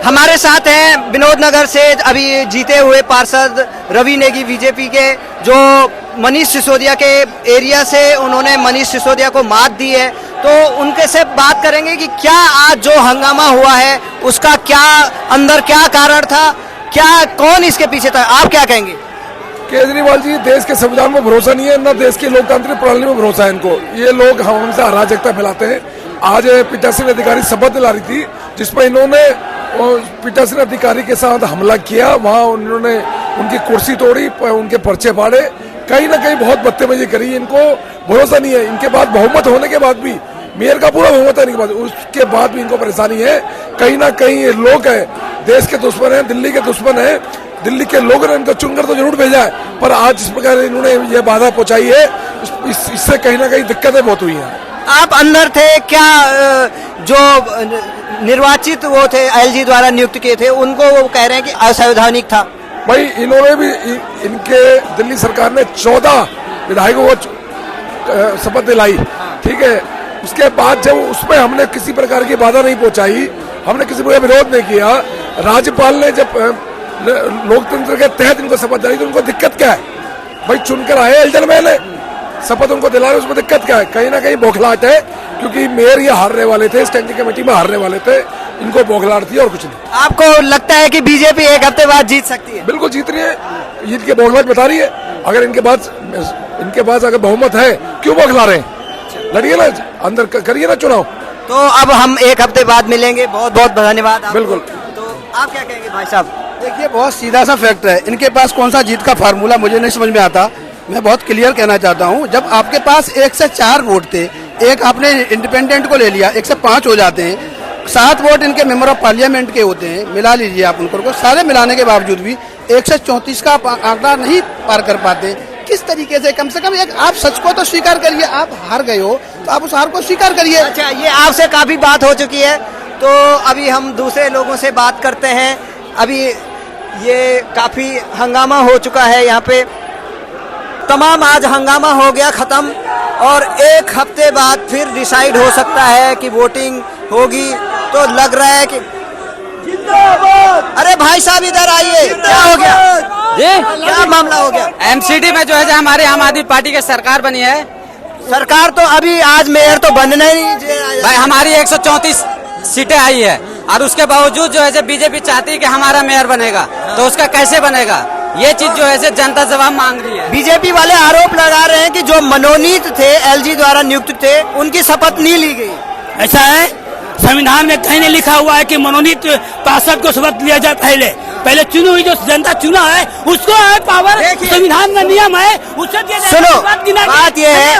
हमारे साथ हैं विनोद नगर से अभी जीते हुए पार्षद रवि नेगी बीजेपी के, जो मनीष सिसोदिया के एरिया से उन्होंने मनीष सिसोदिया को मात दी है। तो उनके से बात करेंगे कि क्या आज जो हंगामा हुआ है उसका क्या अंदर क्या कारण था, क्या कौन इसके पीछे था, आप क्या कहेंगे? केजरीवाल जी देश के संविधान में भरोसा नहीं है, न देश की लोकतांत्रिक प्रणाली में भरोसा है इनको। ये लोग हमसे अराजकता फैलाते हैं। आज पीठासीन अधिकारी शपथ दिला रही थी जिसमें इन्होंने पीठासीन अधिकारी के साथ हमला किया, वहां उन्होंने उनकी कुर्सी तोड़ी, उनके पर्चे फाड़े, कहीं ना कहीं बहुत बदतमीजी करी। इनको भरोसा नहीं है। इनके बाद बहुमत होने के बाद भी, मेयर का पूरा बहुमत है इनके बाद, उसके बाद भी इनको परेशानी है। कहीं ना कहीं ये लोग है देश के दुश्मन है, दिल्ली के दुश्मन है। दिल्ली के लोगों ने इनको चुनकर तो जरूर भेजा है, पर आज इस प्रकार इन्होंने ये बाधा पहुंचाई है, इससे कहीं ना कहीं दिक्कतें बहुत हुई हैं। आप अंदर थे क्या? जो निर्वाचित वो थे एलजी द्वारा नियुक्त किए थे, उनको वो कह रहे हैं कि असंवैधानिक था। भाई इन्होंने भी, इनके दिल्ली सरकार ने 14 विधायकों को शपथ दिलाई, ठीक है। उसके बाद जब उसमें हमने किसी प्रकार की बाधा नहीं पहुंचाई, हमने किसी प्रकार विरोध नहीं किया। राज्यपाल ने जब लोकतंत्र के तहत इनको शपथ दिलाई तो उनको दिक्कत क्या है? भाई चुनकर आए एल्डर मैन है, शपथ उनको दिला रहे, उसमें दिक्कत क्या है? कहीं ना कहीं बौखलाहट है, क्योंकि मेयर ये हारने वाले थे, स्टैंडिंग कमेटी में हारने वाले थे, इनको बौखलाहट थी और कुछ नहीं। आपको लगता है कि बीजेपी एक हफ्ते बाद जीत सकती है? बिल्कुल जीत रही है, जीत के बौखलाहट बता रही है। अगर इनके पास अगर बहुमत है, क्यों बौखला रहे हैं? लड़िए ना, अंदर करिए ना चुनाव। तो अब हम एक हफ्ते बाद मिलेंगे। बहुत बहुत धन्यवाद आपको। बिल्कुल। तो आप क्या कहेंगे भाई साहब? देखिए बहुत सीधा सा फैक्ट है, इनके पास कौन सा जीत का फार्मूला मुझे नहीं समझ में आता। मैं बहुत क्लियर कहना चाहता हूं, जब आपके पास 1 से 4 वोट थे, एक आपने इंडिपेंडेंट को ले लिया, 1 से 5 हो जाते हैं, 7 वोट इनके मेंबर ऑफ पार्लियामेंट के होते हैं, मिला लीजिए आप उनको, सारे मिलाने के बावजूद भी 134 का आंकड़ा नहीं पार कर पाते। किस तरीके से? कम एक आप सच को तो स्वीकार करिए, आप हार गए हो तो आप उस हार को स्वीकार करिए। अच्छा, ये आपसे काफी बात हो चुकी है, तो अभी हम दूसरे लोगों से बात करते हैं। अभी ये काफी हंगामा हो चुका है यहाँ पे, तमाम आज हंगामा हो गया खत्म, और एक हफ्ते बाद फिर डिसाइड हो सकता है कि वोटिंग होगी। तो लग रहा है कि अरे भाई साहब इधर आइए, क्या हो गया जी? क्या मामला हो गया? एमसीडी में जो है हमारे आम आदमी पार्टी की सरकार बनी है। सरकार तो अभी आज मेयर तो बनना ही भाई, हमारी 134 सीटें आई है और उसके बावजूद जो है बीजेपी चाहती है कि हमारा मेयर बनेगा, तो उसका कैसे बनेगा? ये चीज जो है जनता जवाब मांग रही है। बीजेपी वाले आरोप लगा रहे हैं कि जो मनोनीत थे, एलजी द्वारा नियुक्त थे, उनकी शपथ नहीं ली गई। ऐसा है, संविधान में कहीं नहीं लिखा हुआ है कि मनोनीत पार्षद को शपथ लिया जाए। पहले चुनी हुई जो जनता चुना है उसको है पावर, संविधान का नियम है, उससे दिया जाए। सुनो, बात ये है,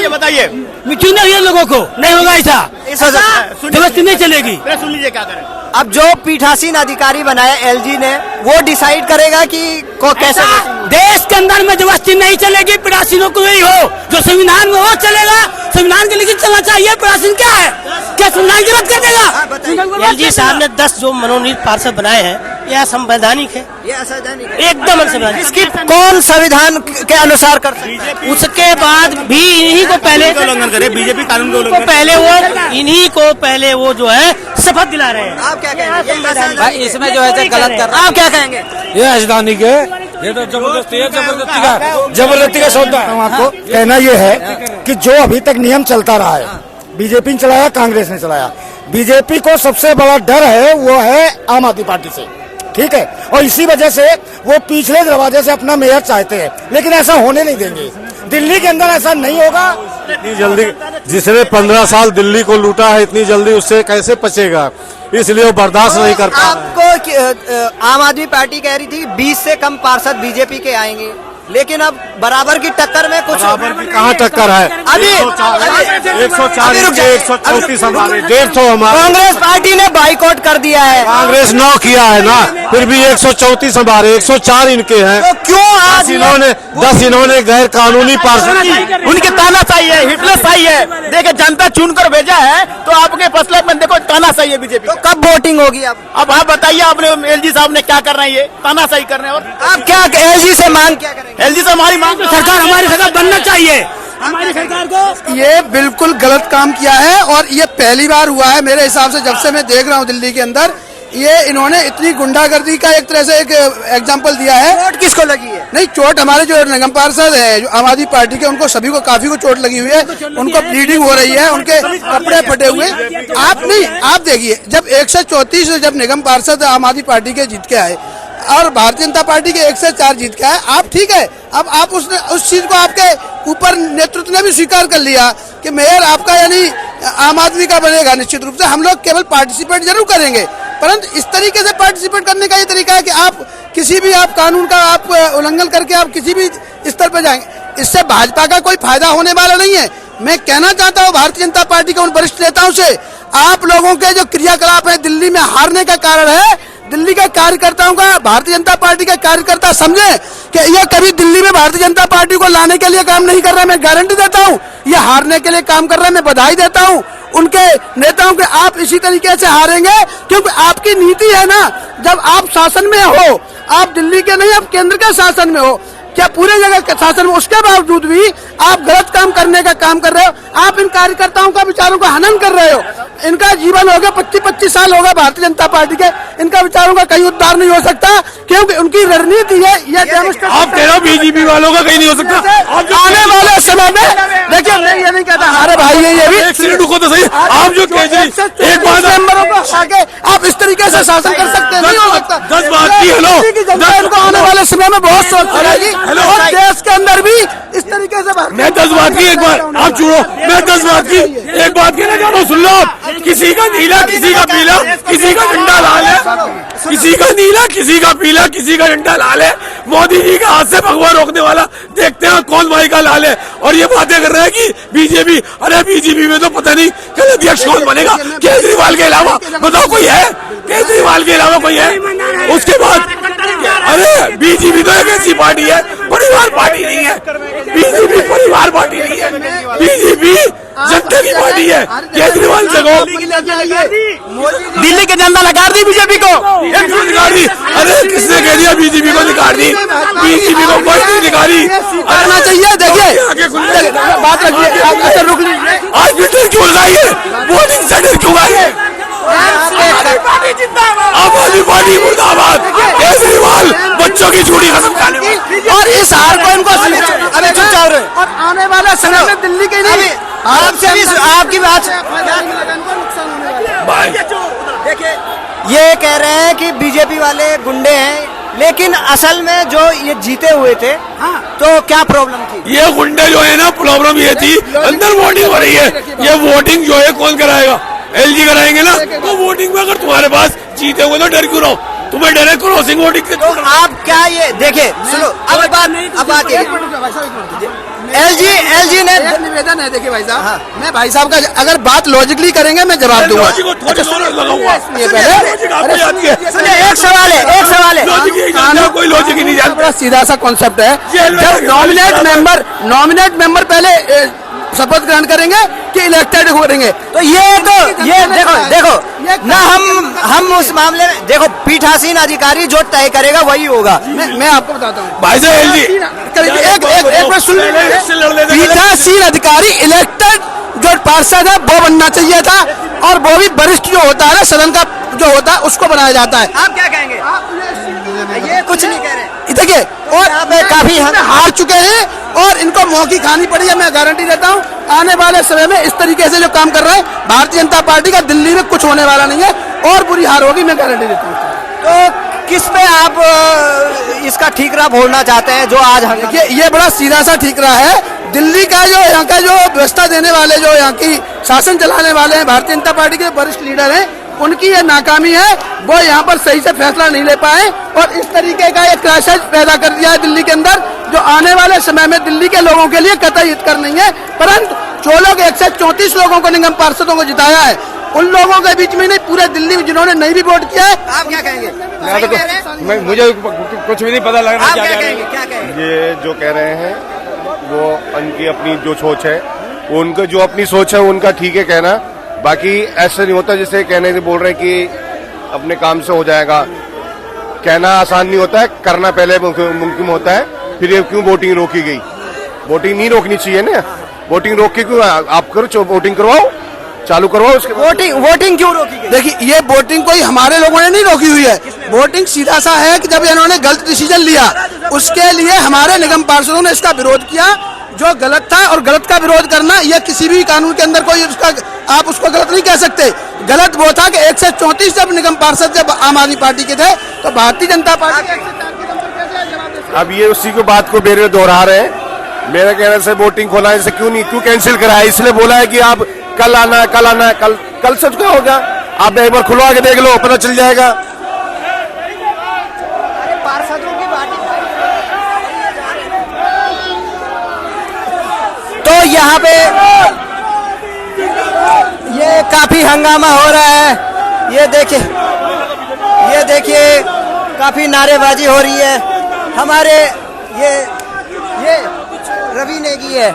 बताइए, चुने हुए लोगों को नहीं होगा ऐसा, व्यवस्था नहीं चलेगी। सुन लीजिए क्या करें। अब जो पीठासीन अधिकारी बनाया एलजी ने, वो डिसाइड करेगा कि कैसे देश के अंदर में व्यवस्था नहीं चलेगी, पीठासीनों को यही हो जो संविधान में वो चलेगा। संविधान के लिए चलना चाहिए, पीठासीन क्या है? क्या संविधान की रद्द कर देगा? एलजी साहब ने 10 जो मनोनीत पार्षद बनाए हैं, यह संवैधानिक है, ये असंवैधानिक है, एकदम असंवैधानिक। इसकी कौन संविधान के अनुसार कर सकता है? उसके बाद भी इन्हीं को पहले उल्लंघन करे, बीजेपी कानून को इन्हीं को पहले वो जो है शपथ दिला रहे हैं। आप क्या कहेंगे? भाई इसमें जो है गलत कर रहा है। आप क्या कहेंगे? ये असंवैधानिक है, ये तो जबरदस्ती का सौदा है। आपको कहना ये है कि जो अभी तक नियम चलता रहा है, बीजेपी ने चलाया, कांग्रेस ने चलाया, बीजेपी को सबसे बड़ा डर है वो है आम आदमी पार्टी से, ठीक है, और इसी वजह से वो पिछले दरवाजे से अपना मेयर चाहते हैं, लेकिन ऐसा होने नहीं देंगे। दिल्ली के अंदर ऐसा नहीं होगा। इतनी जल्दी, जिसने 15 साल दिल्ली को लूटा है, इतनी जल्दी उससे कैसे बचेगा? इसलिए वो बर्दाश्त नहीं कर पा। आपको आम आदमी पार्टी कह रही थी 20 से कम पार्षद बीजेपी के आएंगे, लेकिन अब बराबर की टक्कर में कुछ कहाँ टक्कर है? अभी 140 134 हमारे, 150 हमारे। कांग्रेस पार्टी ने बाइकआउट कर दिया है। कांग्रेस 9 किया है ना, फिर भी 134 हमारे, 104 इनके हैं। तो क्यों आज 10 इन्होंने गैर कानूनी पार्षद, उनके ताना सही है, हिटलर सही है। देखिए जनता चुनकर भेजा है, तो आपके फैसले में देखो ताना सही है बीजेपी। तो कब वोटिंग होगी? अब आप बताइए, आपने एलजी साहब ने क्या कर रहे हैं? ये ताना सही कर रहे हैं। और आप क्या एलजी से मांग क्या करेंगे? एलजी से हमारी मांग, सरकार हमारी सरकार बनना चाहिए। हमारी सरकार को ये बिल्कुल गलत काम किया है, और ये पहली बार हुआ है मेरे हिसाब से, जब से मैं देख रहा हूँ दिल्ली के अंदर ये इन्होंने इतनी गुंडागर्दी का एक तरह से एक एग्जाम्पल दिया है। चोट किसको लगी है? नहीं, चोट हमारे जो निगम पार्षद है जो आम आदमी पार्टी के, उनको सभी को काफी को चोट लगी हुई है, उनको ब्लीडिंग हो रही है, उनके कपड़े फटे हुए। आप देखिए, जब 134 जब निगम पार्षद आम आदमी पार्टी के जीत के आए और भारतीय जनता पार्टी के 104 जीत के आए, आप ठीक है, अब आप उस चीज को आपके ऊपर नेतृत्व ने भी स्वीकार कर लिया कि मेयर आपका यानी आम आदमी का बनेगा। निश्चित रूप से हम लोग केवल पार्टिसिपेट जरूर करेंगे, परंतु इस तरीके से पार्टिसिपेट करने का ये तरीका है कि आप किसी भी आप कानून का आप उल्लंघन करके आप किसी भी स्तर पर जाएंगे, इससे भाजपा का कोई फायदा होने वाला नहीं है। मैं कहना चाहता हूँ भारतीय जनता पार्टी के उन वरिष्ठ नेताओं से, आप लोगों के जो क्रियाकलाप है दिल्ली में हारने का कारण है, दिल्ली के कार्यकर्ताओं का, भारतीय जनता पार्टी के कार्यकर्ता समझे कि ये कभी दिल्ली में भारतीय जनता पार्टी को लाने के लिए काम नहीं कर रहा है। मैं गारंटी देता हूँ ये हारने के लिए काम कर रहा है। मैं बधाई देता हूँ उनके नेताओं के। आप इसी तरीके से हारेंगे क्योंकि आपकी नीति है ना, जब आप शासन में हो, आप दिल्ली के नहीं, आप केंद्र के शासन में हो, क्या पूरे जगह के शासन में, उसके बावजूद भी आप गलत काम करने का काम कर रहे हो। आप इन कार्यकर्ताओं का विचारों का हनन कर रहे हो। इनका जीवन हो गया 25-25 साल होगा भारतीय जनता पार्टी के, इनका विचारों का कहीं उद्धार नहीं हो सकता क्योंकि उनकी रणनीति है। ये आप कह रहे हो बीजेपी वालों का कहीं नहीं हो सकता। आने वाले समय में देखिए, मैं ये नहीं कहता हमारे भाई है, ये भी एक सेकंड रुको तो सही। आप जो केजरी एक बात मेंबरों को आगे आप इस तरीके से शासन कर सकते हैं, नहीं हो सकता। 10 बात की, हेलो, इनको आने वाले समय में बहुत सोच पड़ेगी और देश के अंदर भी इस तरीके से। मैं 10 बात की एक बार, आप छोड़ो, मैं 10 बात की एक बात कहना चाह रहा हूँ, सुन लो आप। किसी का नीला, किसी का पीला, किसी का झंडा लाल है, किसी का नीला, किसी का पीला, किसी का झंडा लाल है। मोदी जी का हाथ से भगवान रोकने वाला देखते हैं कौन भाई का लाल है। और ये बातें कर रहे हैं कि बीजेपी, अरे बीजेपी में तो पता नहीं कल अध्यक्ष कौन बनेगा। केजरीवाल के अलावा बताओ कोई है? केजरीवाल के अलावा कोई है? उसके बाद अरे बीजेपी तो एक ऐसी पार्टी है, परिवार पार्टी नहीं है। बीजेपी परिवार पार्टी नहीं है, बीजेपी जनता की पार्टी है। केजरीवाल जगह दिल्ली के जनता नकार दी बीजेपी को, निकाल दी। अरे किसने कह दिया बीजेपी को निकाल दी? बीजेपी को कोई नहीं निकाली। करना चाहिए। देखिए बात रखिए, रुक लीजिए। हॉस्पिटल क्यों लगाइए? वोटिंग सेंटर क्यों लगाइए? आम आदमी पार्टी मुर्दाबाद। केजरीवाल बच्चों की झूठी कसम खाने वाले। और इस हार को इनको अरे चुपचाप रहे। और आने वाला समय में दिल्ली के नहीं, आपसे भी आपकी बात देखिए, ये कह रहे हैं कि बीजेपी वाले गुंडे हैं, लेकिन असल में जो ये जीते हुए थे, तो क्या प्रॉब्लम थी? ये गुंडे जो है ना, प्रॉब्लम ये थी अंदर वोटिंग हो रही है। ये वोटिंग जो है कौन कराएगा? एलजी कराएंगे ना। तो वोटिंग में अगर तुम्हारे पास जीते हुए तो डर क्यों रहो? तुम्हें डर है क्रॉसिंग वोटिंग से? तो आप क्या ये देखिए, सुनो अब बात एलजी ने निवेदन है। देखिए भाई साहब, मैं भाई साहब का अगर बात लॉजिकली करेंगे मैं जवाब दूंगा। सुनिए, एक सवाल है कोई लॉजिक ही नहीं जानता। बड़ा सीधा सा कॉन्सेप्ट है। जब नॉमिनेट मेंबर पहले शपथ ग्रहण करेंगे कि इलेक्टेड करेंगे, तो ये देखो ना, हम उस मामले में देखो, पीठासीन अधिकारी जो तय करेगा वही होगा। मैं आपको बताता हूँ भाई साहब, एलजी एक बार सुन लीजिए। पीठासीन अधिकारी इलेक्टेड जो पार्षद है वो बनना चाहिए था, और वो भी वरिष्ठ जो होता है ना सदन का जो होता है उसको बनाया जाता है। आप क्या कहेंगे? ये कुछ नहीं कह रहे। देखिए, और काफी हार चुके हैं और इनको मौकी खानी पड़ी है। मैं गारंटी देता हूँ आने वाले समय में इस तरीके से जो काम कर रहे हैं भारतीय जनता पार्टी का, दिल्ली में कुछ होने वाला नहीं है और बुरी हार होगी। मैं गारंटी देता हूँ। तो किस पे आप इसका ठीकरा बोलना चाहते हैं? जो आज देखिए, ये बड़ा सीधा सा ठीकरा है। दिल्ली का जो यहाँ का जो व्यवस्था देने वाले, जो यहाँ की शासन चलाने वाले हैं, भारतीय जनता पार्टी के वरिष्ठ लीडर हैं, उनकी ये नाकामी है। वो यहाँ पर सही से फैसला नहीं ले पाए और इस तरीके का एक क्राइसिस पैदा कर दिया है दिल्ली के अंदर, जो आने वाले समय में दिल्ली के लोगों के लिए कतई हितकर नहीं है। परंतु जो लोग 134 लोगों को, निगम पार्षदों को जिताया है, उन लोगों के बीच में नहीं, पूरे दिल्ली में जिन्होंने नहीं भी वोट किया है। आप क्या कहेंगे? मुझे कुछ भी नहीं पता लग रहा। क्या कहेंगे? ये जो कह रहे हैं वो उनकी अपनी जो सोच है, उनका जो अपनी सोच है उनका ठीक है कहना। बाकी ऐसा नहीं होता जैसे कहने से बोल रहे हैं कि अपने काम से हो जाएगा। कहना आसान नहीं होता है, करना पहले मुमकिन होता है। फिर ये क्यों वोटिंग रोकी गई? वोटिंग नहीं रोकनी चाहिए ना। वोटिंग रोक के क्यों? आप करो, वोटिंग करवाओ, चालू करवाओ उसके बाद। वोटिंग क्यों रोकी गई? देखिए ये वोटिंग कोई हमारे लोगों ने नहीं रोकी हुई है। वोटिंग सीधा सा है कि जब इन्होंने गलत डिसीजन लिया उसके लिए हमारे निगम पार्षदों ने इसका विरोध किया, जो गलत था। और गलत का विरोध करना यह किसी भी कानून के अंदर कोई उसका आप उसको गलत नहीं कह सकते। गलत वो था कि 134 जब निगम पार्षद जब आम आदमी पार्टी के थे तो भारतीय जनता पार्टी अब ये उसी को बात को मेरे दोहरा रहे हैं। मेरे कहने से वोटिंग खोला है, क्यों कैंसिल कराया? इसलिए बोला है कि आप कल आना है, कल आना है। कल से क्या होगा? आप एक बार खुलवा के देख लो, पता चल जाएगा। तो यहाँ पे ये काफी हंगामा हो रहा है। ये देखिए काफी नारेबाजी हो रही है। हमारे ये रवि नेगी है।